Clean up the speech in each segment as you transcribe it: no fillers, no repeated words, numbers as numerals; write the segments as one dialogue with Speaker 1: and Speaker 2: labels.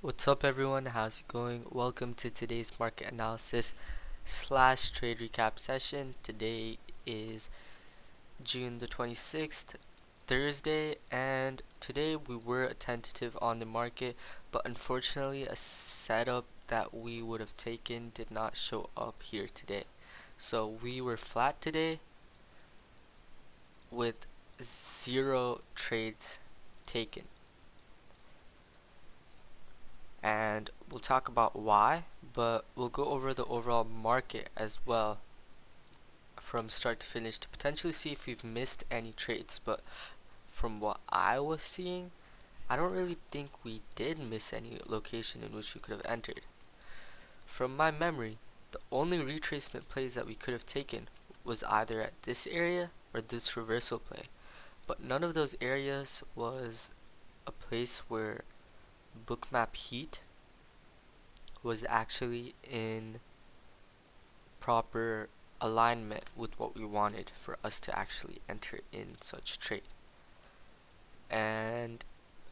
Speaker 1: What's up everyone, how's it going? Welcome to today's market analysis slash trade recap session. Today is June the 26th, Thursday, and today we were tentative on the market, but unfortunately a setup that we would have taken did not show up here today. So we were flat today with 0 trades taken. And we'll talk about why, but we'll go over the overall market as well from start to finish to potentially see if we've missed any trades. But from what I was seeing, I don't really think we did miss any location in which we could have entered. From my memory, the only retracement plays that we could have taken was either at this area or this reversal play, but none of those areas was a place where Bookmap heat was actually in proper alignment with what we wanted for us to actually enter in such trade. And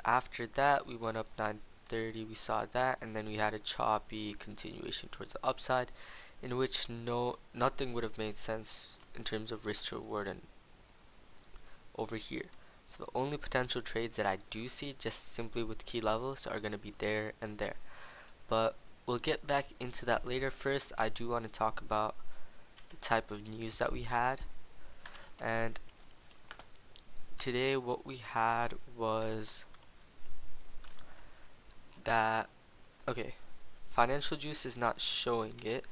Speaker 1: after that we went up 930, we saw that, and then we had a choppy continuation towards the upside in which nothing would have made sense in terms of risk to reward and over here. So the only potential trades that I do see just simply with key levels are going to be there and there, but we'll get back into that later. First, I do want to talk about the type of news that we had. And today what we had was that, okay, Financial Juice is not showing it,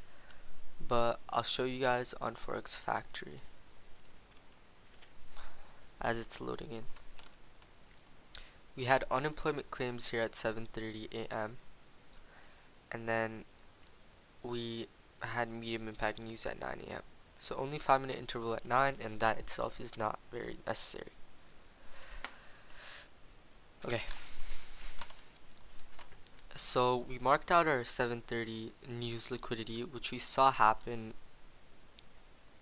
Speaker 1: but I'll show you guys on Forex Factory as it's loading in. We had unemployment claims here at 7:30 a.m. and then we had medium impact news at 9 a.m. So only 5-minute interval at 9, and that itself is not very necessary. Okay. So we marked out our 7:30 news liquidity, which we saw happen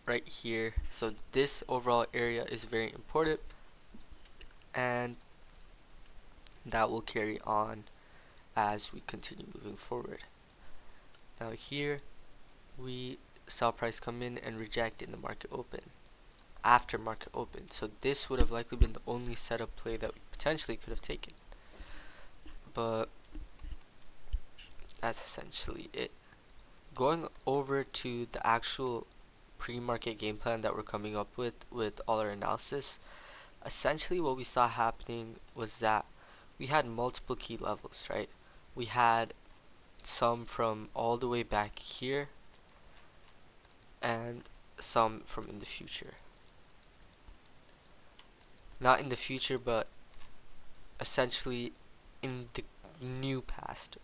Speaker 1: right here. So this overall area is very important, and that will carry on as we continue moving forward. Now here we saw price come in and reject in the market open, after market open. So this would have likely been the only setup play that we potentially could have taken, but that's essentially it. Going over to the actual pre-market game plan that we're coming up with all our analysis, essentially what we saw happening was that we had multiple key levels, right? We had some from all the way back here and some from in the future. Not in the future, but essentially in the new past.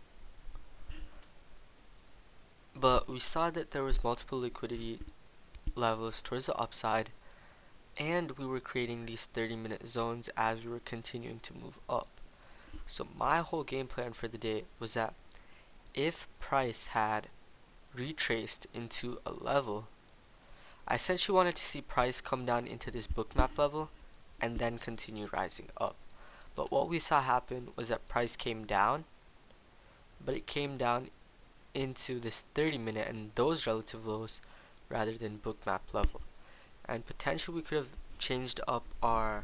Speaker 1: But we saw that there was multiple liquidity levels towards the upside, and we were creating these 30-minute zones as we were continuing to move up. So my whole game plan for the day was that if price had retraced into a level, I essentially wanted to see price come down into this Bookmap level and then continue rising up. But what we saw happen was that price came down, but it came down into this 30-minute and those relative lows rather than Bookmap level. And potentially we could have changed up our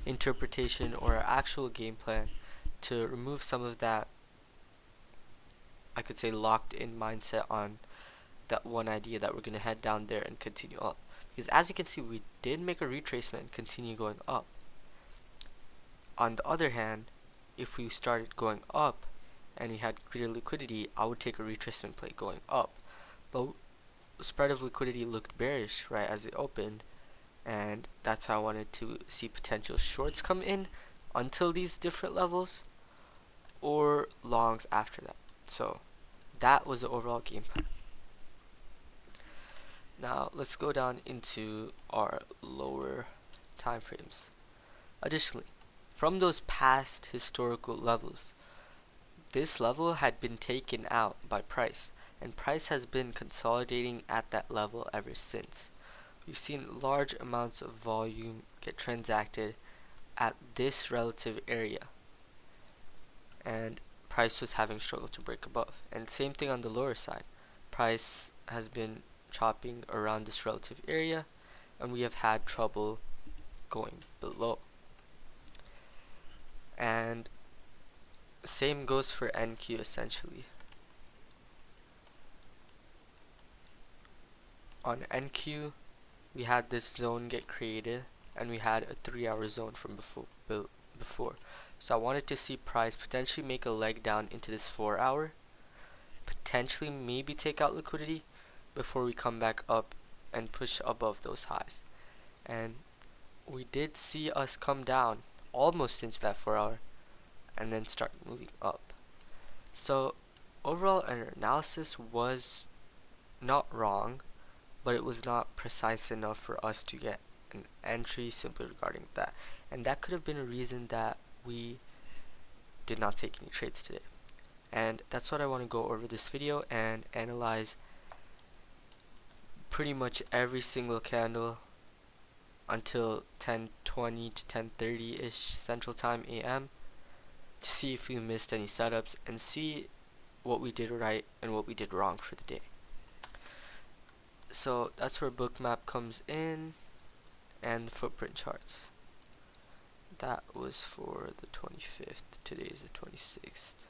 Speaker 1: interpretation or our actual game plan to remove some of that, I could say, locked in mindset on that one idea that we're going to head down there and continue up. Because as you can see, we did make a retracement and continue going up. On the other hand, if we started going up and we had clear liquidity, I would take a retracement play going up. But spread of liquidity looked bearish right as it opened, and that's how I wanted to see potential shorts come in until these different levels, or longs after that. So that was the overall game plan. Now let's go down into our lower time frames. Additionally, from those past historical levels, this level had been taken out by price, and price has been consolidating at that level ever since. We've seen large amounts of volume get transacted at this relative area, and price was having struggled to break above. And same thing on the lower side. Price has been chopping around this relative area, and we have had trouble going below. And same goes for NQ essentially. On NQ, we had this zone get created, and we had a 3-hour zone from before. So I wanted to see price potentially make a leg down into this 4-hour, potentially maybe take out liquidity before we come back up and push above those highs. And we did see us come down almost into that 4-hour and then start moving up. So overall, our analysis was not wrong, but it was not precise enough for us to get an entry simply regarding that. And that could have been a reason that we did not take any trades today. And that's what I want to go over this video and analyze pretty much every single candle until 10:20 to 10:30 ish Central Time AM to see if we missed any setups and see what we did right and what we did wrong for the day. So that's where Bookmap comes in, and the footprint charts. That was for the 25th. Today is the 26th.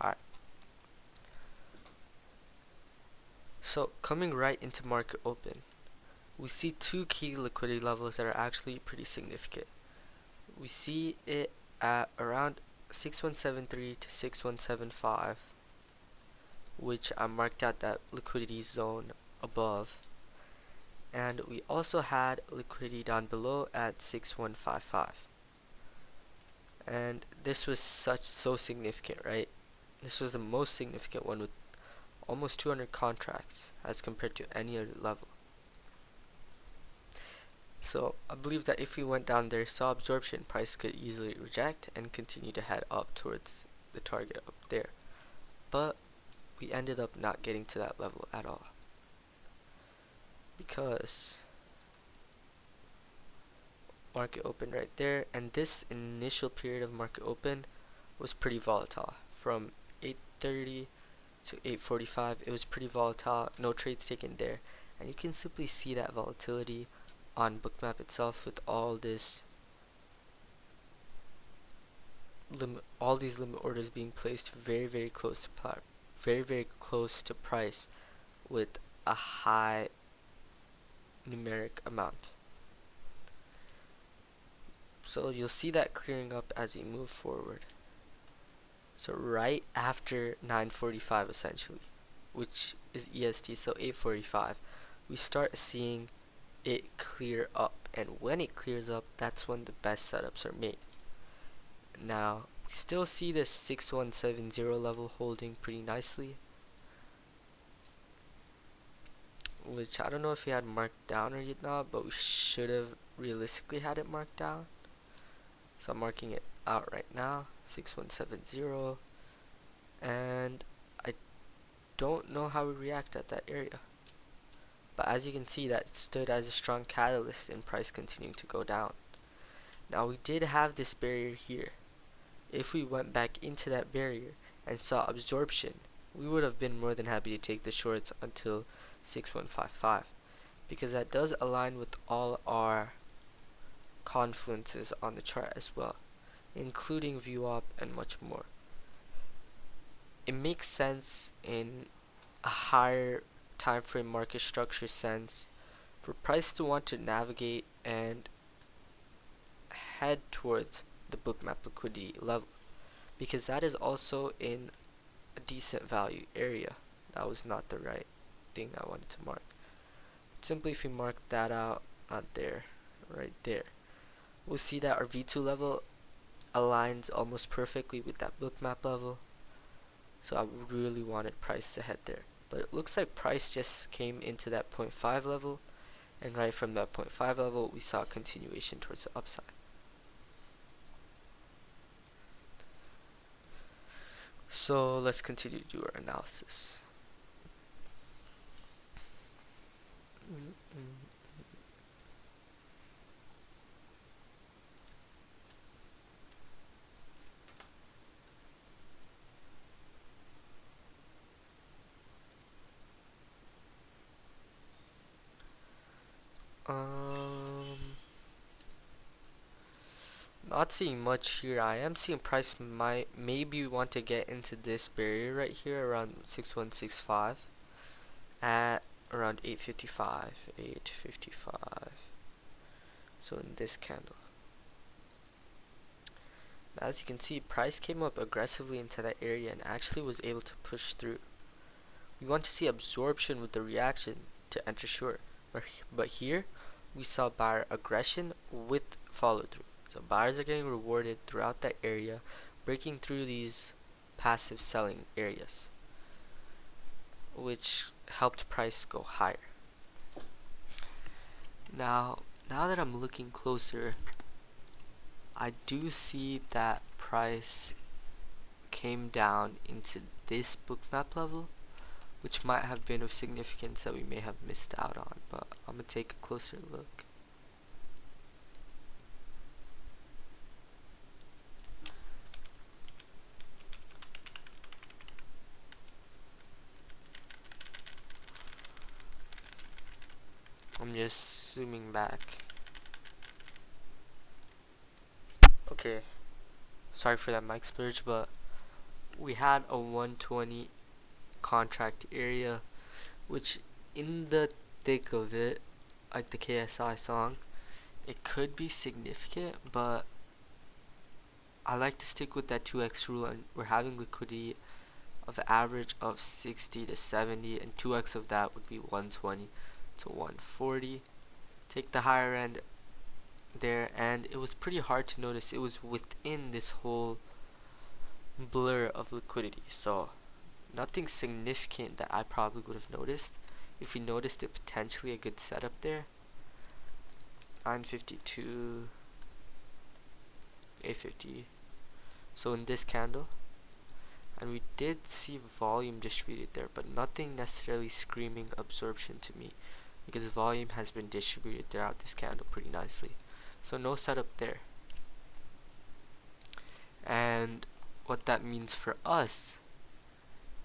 Speaker 1: Alright. So coming right into market open, we see two key liquidity levels that are actually pretty significant. We see it at around 6173 to 6175, which I marked out that liquidity zone above. And we also had liquidity down below at 6155. And this was so significant, right? This was the most significant one with almost 200 contracts as compared to any other level. So I believe that if we went down there, saw absorption, price could easily reject and continue to head up towards the target up there. But we ended up not getting to that level at all, because market open right there, and this initial period of market open was pretty volatile. From 8:30 to 8:45, it was pretty volatile, no trades taken there, and you can simply see that volatility on Bookmap itself with all these limit orders being placed very close to price with a high numeric amount. So you'll see that clearing up as you move forward. So right after 9:45 essentially, which is EST, so 8:45, we start seeing it clear up, and when it clears up, that's when the best setups are made. Now we still see this 6170 level holding pretty nicely, which I don't know if we had marked down or not, but we should have realistically had it marked down. So I'm marking it out right now, 6170, and I don't know how we react at that area. But as you can see, that stood as a strong catalyst in price continuing to go down. Now we did have this barrier here. If we went back into that barrier and saw absorption, we would have been more than happy to take the shorts until 6155, because that does align with all our confluences on the chart as well, including VWAP and much more. It makes sense in a higher time frame market structure sense for price to want to navigate and head towards the Bookmap liquidity level, because that is also in a decent value area. That was not the right thing I wanted to mark. Simply if we mark that out, not there, right there, we'll see that our V2 level aligns almost perfectly with that Bookmap level. So I really wanted price to head there, but it looks like price just came into that 0.5 level, and right from that 0.5 level we saw a continuation towards the upside. So let's continue to do our analysis. Um, Not seeing much here. I am seeing price might maybe want to get into this barrier right here around 6165 at around 855, 855. So in this candle. Now as you can see, price came up aggressively into that area and actually was able to push through. We want to see absorption with the reaction to enter short. But here we saw buyer aggression with follow through. So buyers are getting rewarded throughout that area, breaking through these passive selling areas, which helped price go higher. Now that I'm looking closer, I do see that price came down into this bookmap level, which might have been of significance that we may have missed out on, but I'm gonna take a closer look. I'm just zooming back. Okay, sorry for that mic splurge, but we had a 120 contract area, which in the thick of it, like the KSI song, it could be significant, but I like to stick with that 2x rule, and we're having liquidity of average of 60 to 70, and 2x of that would be 120 to 140. Take the higher end there, and it was pretty hard to notice. It was within this whole blur of liquidity, so nothing significant that I probably would have noticed. If we noticed it, potentially a good setup there. 952, 850. So in this candle, and we did see volume distributed there, but nothing necessarily screaming absorption to me, because volume has been distributed throughout this candle pretty nicely. So no setup there. And what that means for us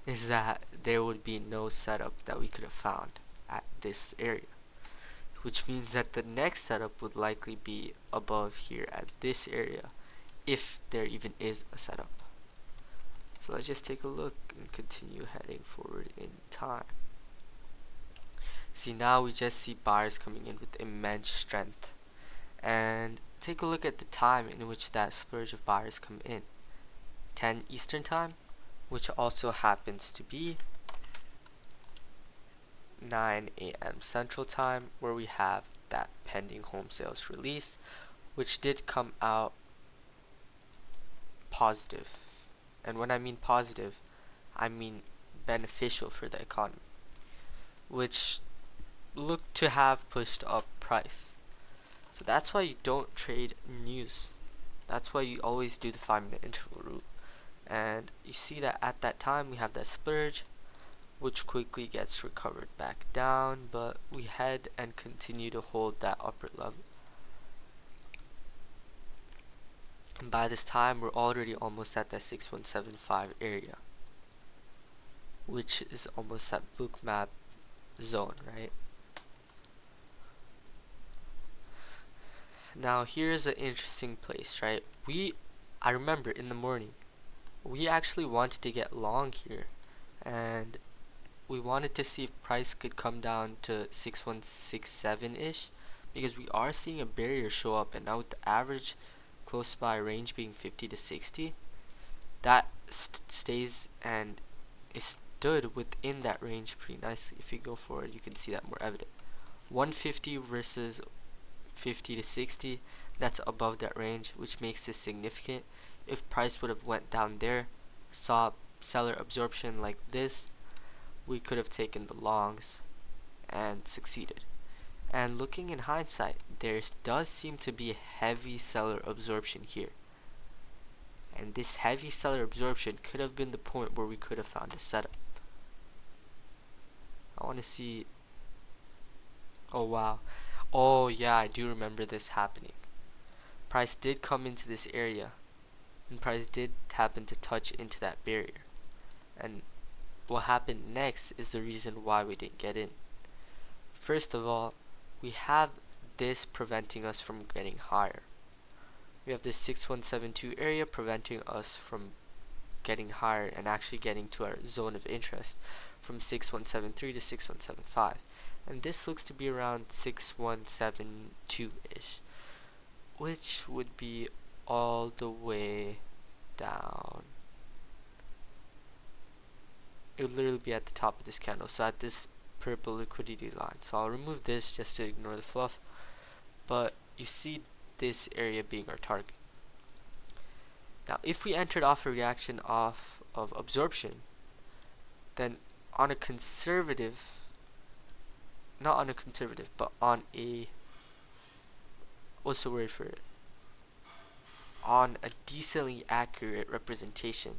Speaker 1: is that there would be no setup that we could have found at this area, which means that the next setup would likely be above here at this area, if there even is a setup. So let's just take a look and continue heading forward in time. See, now we just see buyers coming in with immense strength, and take a look at the time in which that splurge of buyers come in. 10 Eastern time, which also happens to be 9 a.m. Central time, where we have that pending home sales release, which did come out positive. And when I mean positive, I mean beneficial for the economy, which looked to have pushed up price. So that's why you don't trade news. That's why you always do the 5-minute interval rule. And you see that at that time we have that splurge, which quickly gets recovered back down, but we head and continue to hold that upper level. And by this time we're already almost at that 6175 area, which is almost that bookmap zone, right? Now here's an interesting place, right? I remember in the morning we actually wanted to get long here, and we wanted to see if price could come down to 6167-ish, because we are seeing a barrier show up, and now with the average close by range being 50 to 60, that stays and is stood within that range pretty nicely. If you go forward, you can see that more evident. 150 versus 50 to 60, that's above that range, which makes this significant. If price would have went down there, saw seller absorption like this, we could have taken the longs and succeeded. And looking in hindsight, there does seem to be heavy seller absorption here, and this heavy seller absorption could have been the point where we could have found a setup. I want to see. Oh wow. Oh yeah, I do remember this happening. Price did come into this area, and price did happen to touch into that barrier. And what happened next is the reason why we didn't get in. First of all, we have this preventing us from getting higher. We have this 6172 area preventing us from getting higher and actually getting to our zone of interest from 6173 to 6175, and this looks to be around 6172-ish, which would be all the way down. It would literally be at the top of this candle, so at this purple liquidity line. So I'll remove this just to ignore the fluff, but you see this area being our target. Now if we entered off a reaction off of absorption, then on a conservative, not on a conservative, but on a, what's the word for it, on a decently accurate representation,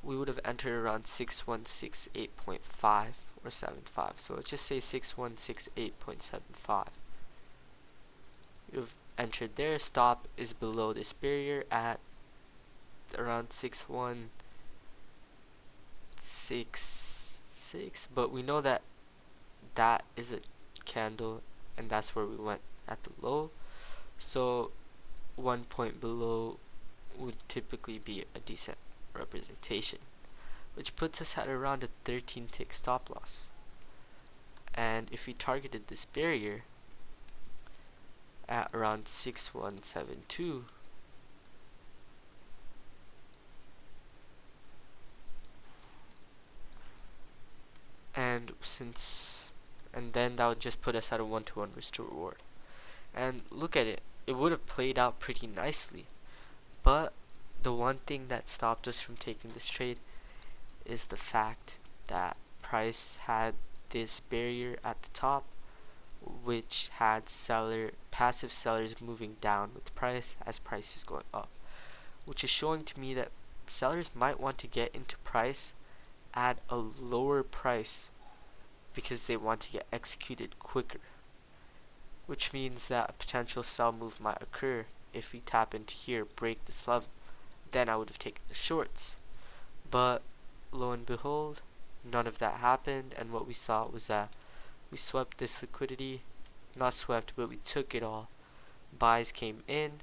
Speaker 1: we would have entered around 6168.5 or 75. So let's just say 6168.75. You've entered there. Stop is below this barrier at around 6166, but we know that that is a candle and that's where we went at the low, so 1 point below would typically be a decent representation, which puts us at around a 13 tick stop loss. And if we targeted this barrier at around 6172, and then that would just put us at a 1-to-1 risk to reward. And look at it, it would have played out pretty nicely, but the one thing that stopped us from taking this trade is the fact that price had this barrier at the top, which had passive sellers moving down with price as price is going up, which is showing to me that sellers might want to get into price at a lower price because they want to get executed quicker, which means that a potential sell move might occur if we tap into here, break this level. Then I would have taken the shorts, but lo and behold, none of that happened, and what we saw was that we swept this liquidity, not swept, but we took it all. Buys came in.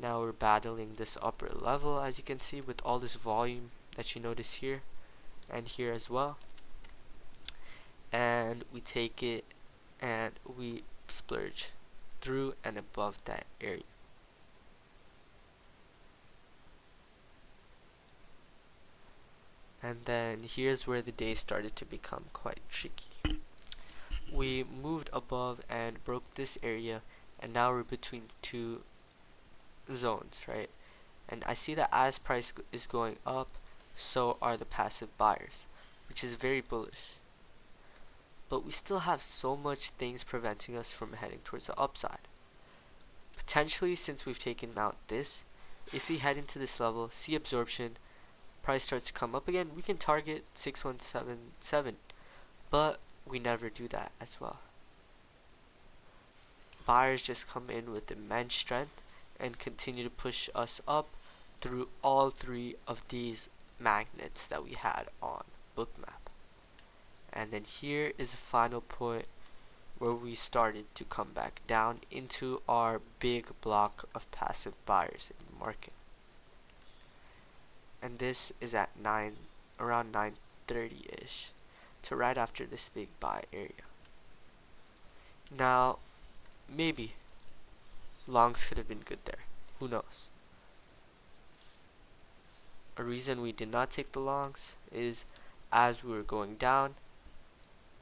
Speaker 1: Now we're battling this upper level, as you can see, with all this volume that you notice here and here as well, and we take it and we splurge through and above that area. And then here's where the day started to become quite tricky. We moved above and broke this area, and now we're between two zones, right? And I see that as price is going up, so are the passive buyers, which is very bullish. But we still have so much things preventing us from heading towards the upside. Potentially, since we've taken out this, if we head into this level, see absorption, price starts to come up again, we can target 6177, but we never do that as well. Buyers just come in with immense strength and continue to push us up through all three of these magnets that we had on Bookmap. And then here is the final point where we started to come back down into our big block of passive buyers in the market. And this is at around 9:30-ish, to right after this big buy area. Now, maybe longs could have been good there. Who knows? A reason we did not take the longs is as we were going down,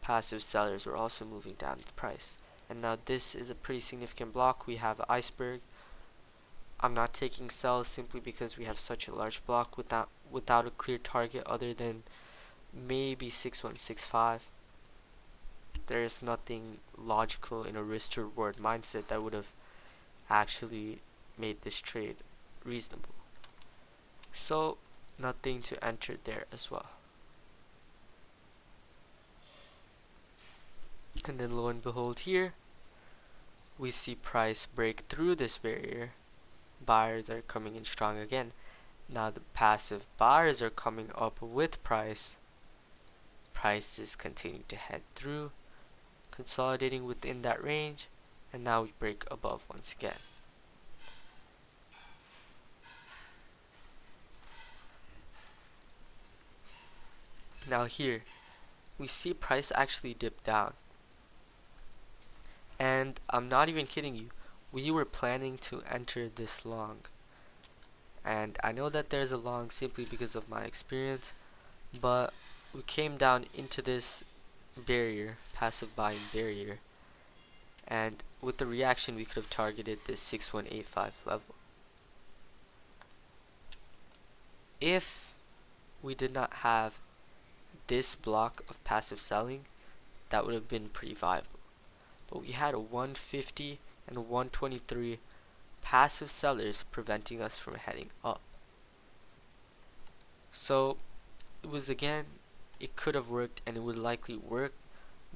Speaker 1: passive sellers were also moving down the price. And now this is a pretty significant block. We have iceberg. I'm not taking sells simply because we have such a large block without a clear target other than maybe 6165. There is nothing logical in a risk to reward mindset that would have actually made this trade reasonable. So nothing to enter there as well. And then lo and behold, here we see price break through this barrier. Buyers are coming in strong again. Now the passive buyers are coming up with price. Price is continuing to head through, consolidating within that range, and now we break above once again. Now here we see price actually dip down, and I'm not even kidding you, we were planning to enter this long, and I know that there's a long simply because of my experience, but we came down into this barrier, passive buying barrier, and with the reaction we could have targeted this 6185 level. If we did not have this block of passive selling, that would have been pretty viable. But we had a 150 and a 123 passive sellers preventing us from heading up. So it was, again, it could have worked and it would likely work,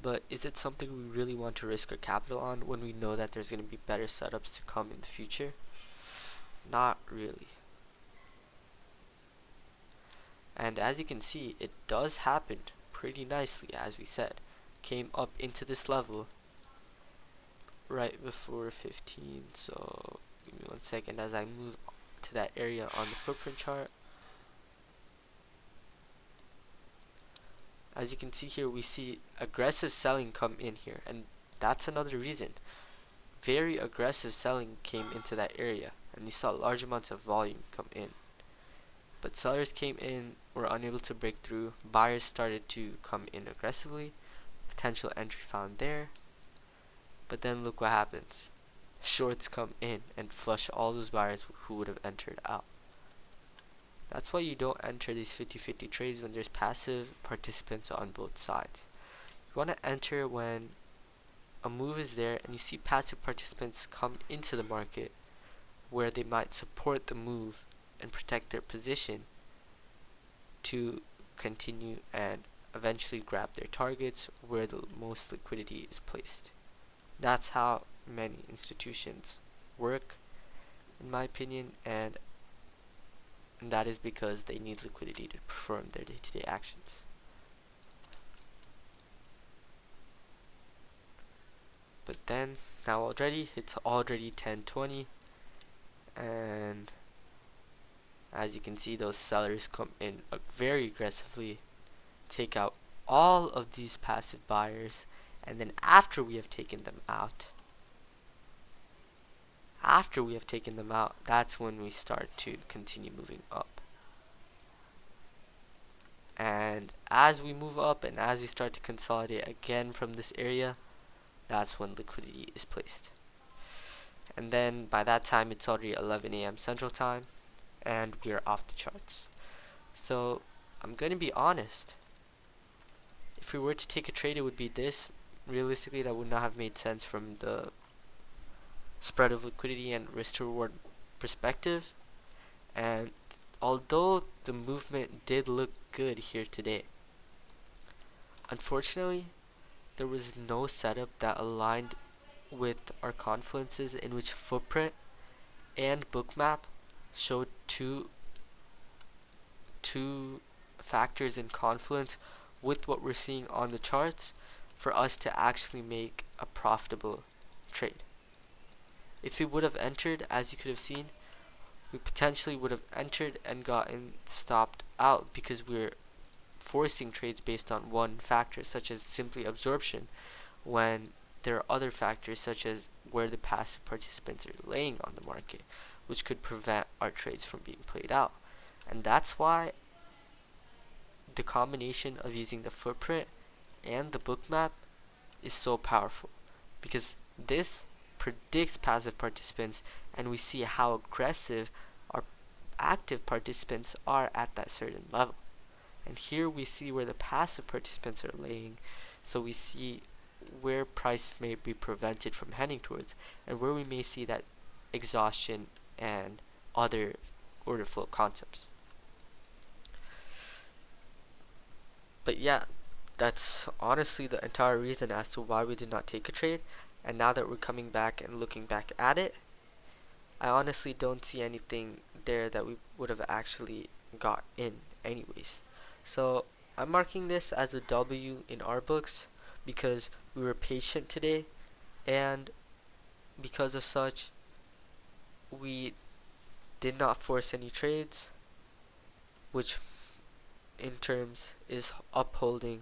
Speaker 1: but is it something we really want to risk our capital on when we know that there's going to be better setups to come in the future? Not really. And as you can see, it does happen pretty nicely, as we said. Came up into this level right before 15, so give me 1 second as I move to that area on the footprint chart. As you can see here, we see aggressive selling come in here, and that's another reason. Very aggressive selling came into that area, and we saw large amounts of volume come in. But sellers came in, were unable to break through, buyers started to come in aggressively, potential entry found there, but then look what happens. Shorts come in and flush all those buyers who would have entered out. That's why you don't enter these 50-50 trades when there's passive participants on both sides. You want to enter when a move is there and you see passive participants come into the market where they might support the move and protect their position to continue and eventually grab their targets where the most liquidity is placed. That's how many institutions work, in my opinion, and that is because they need liquidity to perform their day-to-day actions. But then, now already, it's already 10:20, and as you can see, those sellers come in very aggressively, take out all of these passive buyers, and then after we have taken them out, that's when we start to continue moving up. And as we move up and as we start to consolidate again from this area, that's when liquidity is placed. And then by that time, it's already 11 a.m. Central Time, and we are off the charts. So I'm going to be honest. If we were to take a trade, it would be this. Realistically, that would not have made sense from the spread of liquidity and risk to reward perspective. And although the movement did look good here today, unfortunately, there was no setup that aligned with our confluences in which footprint and bookmap showed two factors in confluence with what we're seeing on the charts for us to actually make a profitable trade. If we would have entered, as you could have seen, we potentially would have entered and gotten stopped out because we're forcing trades based on one factor, such as simply absorption, when there are other factors such as where the passive participants are laying on the market, which could prevent our trades from being played out. And that's why the combination of using the footprint and the bookmap is so powerful, because this predicts passive participants and we see how aggressive our active participants are at that certain level. And here we see where the passive participants are laying, so we see where price may be prevented from heading towards and where we may see that exhaustion and other order flow concepts. But yeah, that's honestly the entire reason as to why we did not take a trade. And now that we're coming back and looking back at it, I honestly don't see anything there that we would have actually got in anyways. So I'm marking this as a W in our books because we were patient today, and because of such, we did not force any trades, which in terms is upholding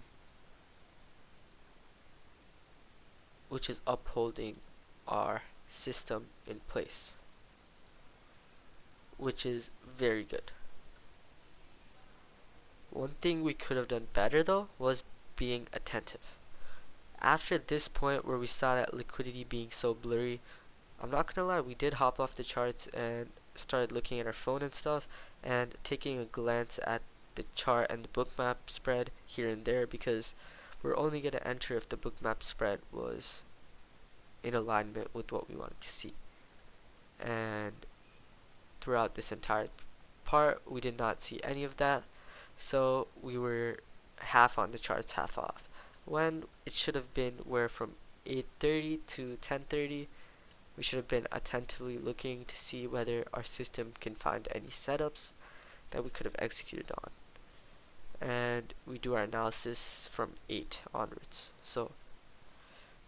Speaker 1: our system in place, which is very good. One thing we could have done better though was being attentive. After this point where we saw that liquidity being so blurry, I'm not gonna lie, we did hop off the charts and started looking at our phone and stuff and taking a glance at the chart and the bookmap spread here and there, because we're only gonna enter if the bookmap spread was in alignment with what we wanted to see. And throughout this entire part, we did not see any of that, so we were half on the charts, half off, when it should have been where from 8:30 to 10:30 we should have been attentively looking to see whether our system can find any setups that we could have executed on, and we do our analysis from 8 onwards. So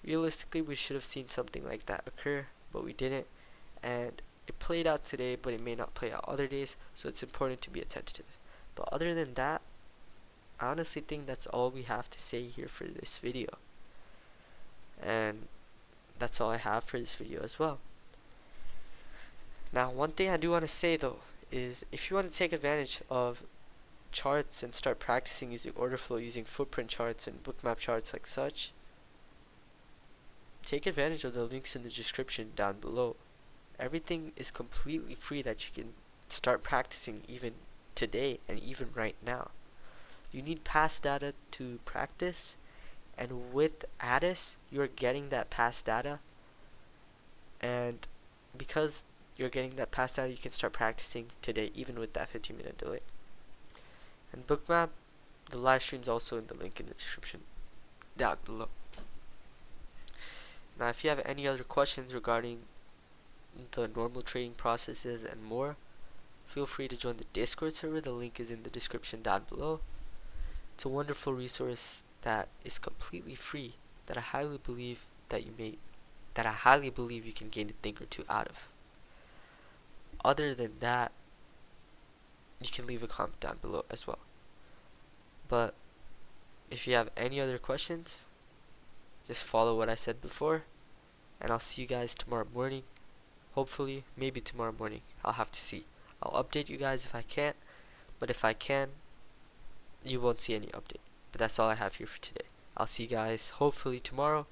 Speaker 1: realistically we should have seen something like that occur, but we didn't, and it played out today, but it may not play out other days, so it's important to be attentive. But other than that, I honestly think that's all we have to say here for this video, and that's all I have for this video as well. Now, one thing I do want to say though is, if you want to take advantage of charts and start practicing using order flow, using footprint charts and bookmap charts like such, take advantage of the links in the description down below. Everything is completely free that you can start practicing even today and even right now. You need past data to practice, and with Addis you're getting that past data, and because you're getting that past data you can start practicing today even with that 15-minute delay. And Bookmap, the live stream's also in the link in the description down below. Now if you have any other questions regarding the normal trading processes and more, feel free to join the Discord server. The link is in the description down below. It's a wonderful resource that is completely free, that I highly believe you can gain a thing or two out of. Other than that, you can leave a comment down below as well. But if you have any other questions, just follow what I said before, and I'll see you guys tomorrow morning. Hopefully, maybe tomorrow morning. I'll have to see. I'll update you guys if I can't, but if I can, you won't see any update. But that's all I have here for today. I'll see you guys hopefully tomorrow,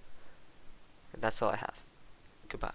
Speaker 1: and that's all I have. Goodbye.